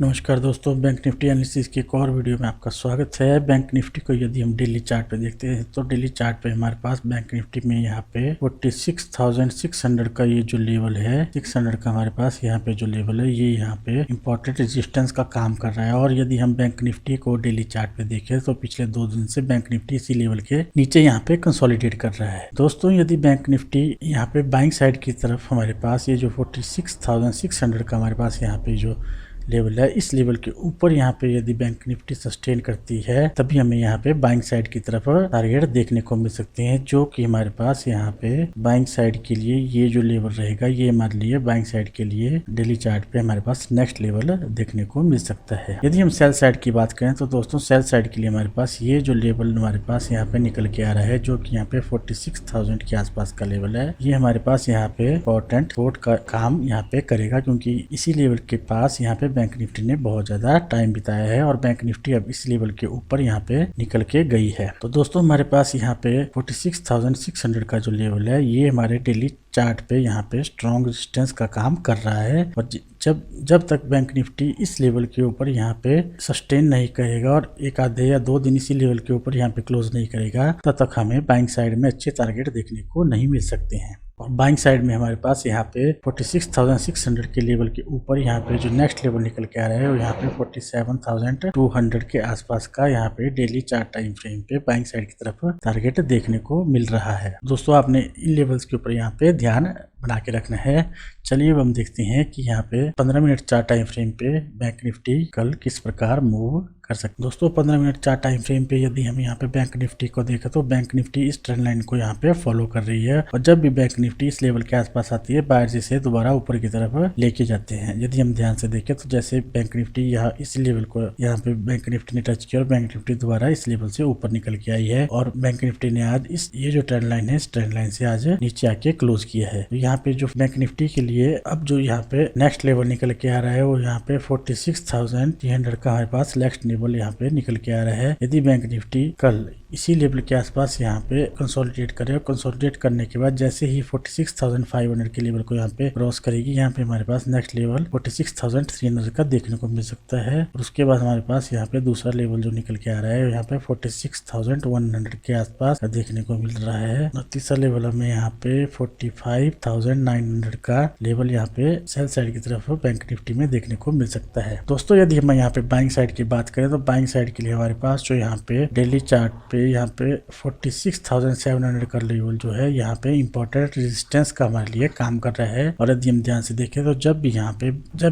नमस्कार दोस्तों, bank Nifty analysis की एक और वीडियो में आपका स्वागत है। बैंक निफ्टी को यदि हम डेली चार्ट पे देखते हैं तो डेली चार्ट पे हमारे पास बैंक निफ्टी में यहाँ पे 46,600 का ये जो लेवल है, 600 का हमारे पास यहाँ पे जो लेवल है, ये यहाँ पे इंपॉर्टेंट रेजिस्टेंस का काम कर रहा है। और यदि हम बैंक निफ्टी को डेली चार्ट पे देखें तो पिछले 2 दिन से बैंक निफ्टी इसी लेवल के नीचे यहाँ पे कंसोलिडेट कर रहा है। दोस्तों, यदि बैंक निफ्टी यहाँ पे बाइंग साइड की तरफ हमारे पास ये जो 46,600 का हमारे पास यहाँ पे जो लेवल है, इस लेवल के ऊपर यहाँ पे यदि बैंक निफ्टी सस्टेन करती है तभी हमें यहाँ पे बाइंग साइड की तरफ टारगेट देखने को मिल सकते हैं, जो कि हमारे पास यहाँ पे बाइंग साइड के लिए ये जो लेवल रहेगा, ये हमारे लिए बाइंग साइड के लिए डेली चार्ट पे हमारे पास नेक्स्ट लेवल देखने को मिल सकता है। यदि हम सेल साइड की बात करें तो दोस्तों, सेल साइड के लिए हमारे पास ये जो लेवल हमारे पास यहाँ पे निकल के आ रहा है, जो कि यहाँ पे 46,000 के आसपास का लेवल है, ये हमारे पास यहाँ पे इंपॉर्टेंट सपोर्ट का काम यहाँ पे करेगा, क्योंकि इसी लेवल के पास यहाँ पे बैंक निफ्टी ने बहुत ज्यादा टाइम बिताया है और बैंक निफ्टी अब इस लेवल के ऊपर यहाँ पे निकल के गई है। तो दोस्तों, हमारे पास यहाँ पे 46,600 का जो लेवल है, ये हमारे डेली चार्ट पे यहाँ पे स्ट्रॉन्ग रेजिस्टेंस का काम कर रहा है। और जब तक बैंक निफ्टी इस लेवल के ऊपर यहाँ पे सस्टेन नहीं करेगा और एक आधे या 2 दिन इसी लेवल के ऊपर यहाँ पे क्लोज नहीं करेगा, तब तक हमें बाइंग साइड में अच्छे टारगेट देखने को नहीं मिल सकते हैं। और बाइंग साइड में हमारे पास यहाँ पे 46,600 के लेवल के ऊपर यहाँ पे जो नेक्स्ट लेवल निकल के आ रहा है, वो यहाँ पे 47,200 के आसपास का यहाँ पे डेली चार्ट टाइम फ्रेम पे बाइंग साइड की तरफ टारगेट देखने को मिल रहा है। दोस्तों, आपने इन लेवल्स के ऊपर यहाँ पे ध्यान बना के रखना है। चलिए अब हम देखते हैं कि यहाँ पे 15 मिनट चार्ट टाइम फ्रेम पे बैंक निफ्टी कल किस प्रकार मूव कर सकते। दोस्तों, 15 मिनट चार्ट टाइम फ्रेम पे यदि हम यहाँ पे बैंक निफ्टी को देखें तो बैंक निफ्टी इस ट्रेंड लाइन को यहाँ पे फॉलो कर रही है, और जब भी बैंक निफ्टी इस लेवल के आसपास आती है, बायर्स इसे दोबारा ऊपर की तरफ लेके जाते हैं। यदि हम ध्यान से देखें तो जैसे बैंक निफ्टी यहाँ इस लेवल को यहाँ पे बैंक निफ्टी ने टच किया और बैंक निफ्टी दोबारा इस लेवल से ऊपर निकल के आई है, और बैंक निफ्टी ने आज ये जो ट्रेंड लाइन है, इस ट्रेंड लाइन से आज नीचे आके क्लोज किया है। तो यहाँ पे जो बैंक निफ्टी के लिए अब जो यहाँ पे नेक्स्ट लेवल निकल के आ रहा है, वो यहाँ पे 46,300 का हमारे पास नेक्स्ट लेवल यहाँ पे निकल के आ रहा है। यदि बैंक निफ्टी कल इसी लेवल के आसपास यहाँ पे कंसोलिडेट करे, और कंसोलिडेट करने के बाद जैसे ही 46,500 के लेवल को यहाँ पे क्रॉस करेगी, यहाँ पे हमारे पास नेक्स्ट लेवल 46,300 का देखने को मिल सकता है। और उसके बाद हमारे पास यहाँ पे दूसरा लेवल जो निकल के आ रहा है, यहाँ पे 46,100 के आसपास का देखने को मिल रहा है। और तीसरा लेवल हमें यहाँ पे 45,900 का लेवल यहाँ पे सेल साइड की तरफ बैंक निफ्टी में देखने को मिल सकता है। दोस्तों, यदि हम यहाँ पे बाइंग साइड की बात करें तो बाइंग साइड के लिए हमारे पास जो यहाँ पे डेली चार्ट पे यहाँ पे 46,700 का लेवल जो है, यहाँ पे इंपॉर्टेंट रेजिस्टेंस का हमारे लिए काम कर रहा है। और यदि हम ध्यान से देखें तो जब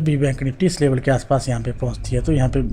भी बैंक निफ्टी इस लेवल के आसपास यहाँ पे पहुंचती है, तो यहाँ पे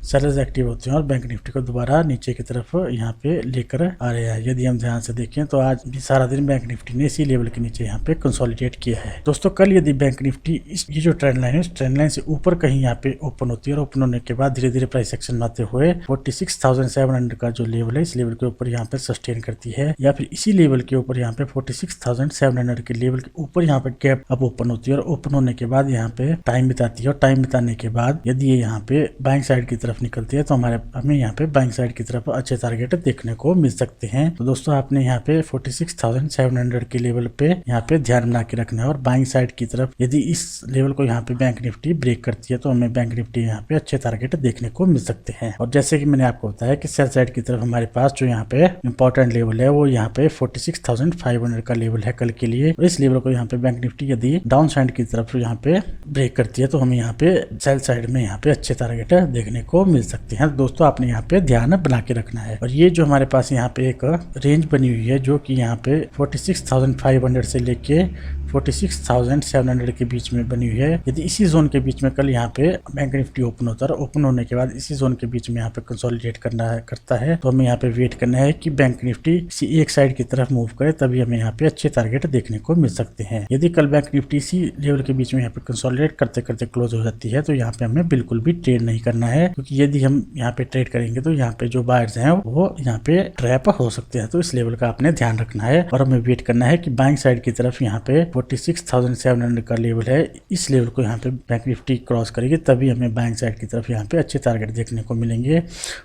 सेलर्स एक्टिव होते हैं और बैंक निफ्टी को दोबारा नीचे की तरफ यहाँ पे लेकर आ रहे हैं। यदि हम ध्यान से देखें तो आज भी सारा दिन बैंक निफ्टी ने इसी लेवल के नीचे यहाँ पे कंसोलिडेट किया है। दोस्तों, कल यदि बैंक निफ्टी ये जो ट्रेंड लाइन है, इस ट्रेंड लाइन से ऊपर कहीं यहाँ पे ओपन होती है, और ओपन होने के बाद धीरे धीरे प्राइस एक्शन बनाते हुए 46,700 का जो लेवल है, इस लेवल के ऊपर यहाँ पे सस्टेन करती है, या फिर इसी लेवल के ऊपर यहाँ पे 46,700 के लेवल के ऊपर यहाँ पे गैप अब ओपन होती है, और ओपन होने के बाद यहाँ पे टाइम बिताती है, और टाइम बिताने के बाद यदि ये यहाँ पे बाइंग साइड की निकलती है तो हमें यहाँ पे बाइंग साइड की तरफ अच्छे टारगेट देखने को मिल सकते हैं। तो दोस्तों, आपने यहाँ पे 46,700 के लेवल पे यहाँ पे ध्यान बना के रखना है, और बाइंग साइड की तरफ यदि इस लेवल को यहाँ पे बैंक निफ्टी ब्रेक करती है तो हमें बैंक निफ्टी यहाँ पे अच्छे टारगेट देखने को मिल सकते हैं। और जैसे कि मैंने आपको बताया कि सेल साइड की तरफ हमारे पास जो यहाँ पे इंपॉर्टेंट लेवल है, वो यहाँ पे 46,500 का लेवल है कल के लिए। और इस लेवल को यहाँ पे बैंक निफ्टी यदि डाउन साइड की तरफ यहाँ पे ब्रेक करती है तो हमें यहाँ पे सेल साइड में यहाँ पे अच्छे टारगेट देखने को मिल सकते हैं। दोस्तों, आपने यहाँ पे ध्यान बना के रखना है। और ये जो हमारे पास यहाँ पे एक रेंज बनी हुई है, जो कि यहाँ पे 46,500 से लेके 46,700 के बीच में बनी हुई है। यदि इसी जोन के बीच में कल यहाँ पे बैंक निफ्टी ओपन होता है, ओपन होने के बाद इसी जोन के बीच में यहाँ पे कंसोलिडेट करता है, तो हमें यहाँ पे वेट करना है कि बैंक निफ्टी इसी एक साइड की तरफ मूव करे, तभी हमें यहाँ पे अच्छे टारगेट देखने को मिल सकते हैं। यदि कल बैंक निफ्टी इसी लेवल के बीच में यहाँ पे कंसोलिडेट करते करते क्लोज हो जाती है, तो यहाँ पे हमें बिल्कुल भी ट्रेड नहीं करना है, क्योंकि यदि हम यहाँ पे ट्रेड करेंगे तो यहाँ पे जो बायर्स हैं वो यहाँ पे ट्रैप हो सकते हैं। तो इस लेवल का आपने ध्यान रखना है, और हमें वेट करना है कि बाइंग साइड की तरफ यहाँ पे 46,700 का लेवल है, इस लेवल को यहाँ पे बैंक निफ्टी क्रॉस करेगी तभी हमें बाइंग साइड की तरफ यहाँ पे अच्छे टारगेट देखने को मिलेंगे।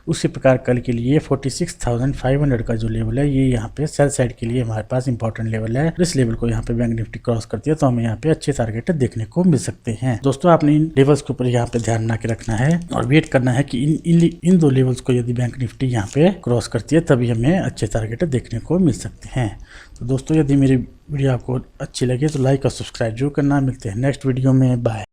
उसी प्रकार कल के लिए 46,500 का जो लेवल है ये यहाँ पे सेल साइड के लिए हमारे पास इंपॉर्टेंट लेवल है। इस लेवल को यहाँ पे बैंक निफ्टी क्रॉस करती है तो हमें यहाँ पे अच्छे टारगेट देखने को मिल सकते हैं। दोस्तों आपने इन लेवल्स के ऊपर यहाँ पे ध्यान बना के रखना है और वेट करना है कि इन दो लेवल्स को यदि बैंक निफ्टी यहाँ पे क्रॉस करती है तभी हमें अच्छे टारगेट देखने को मिल सकते हैं। तो दोस्तों यदि मेरी वीडियो आपको अच्छी लगे तो लाइक और सब्सक्राइब जरूर करना। मिलते हैं नेक्स्ट वीडियो में, बाय।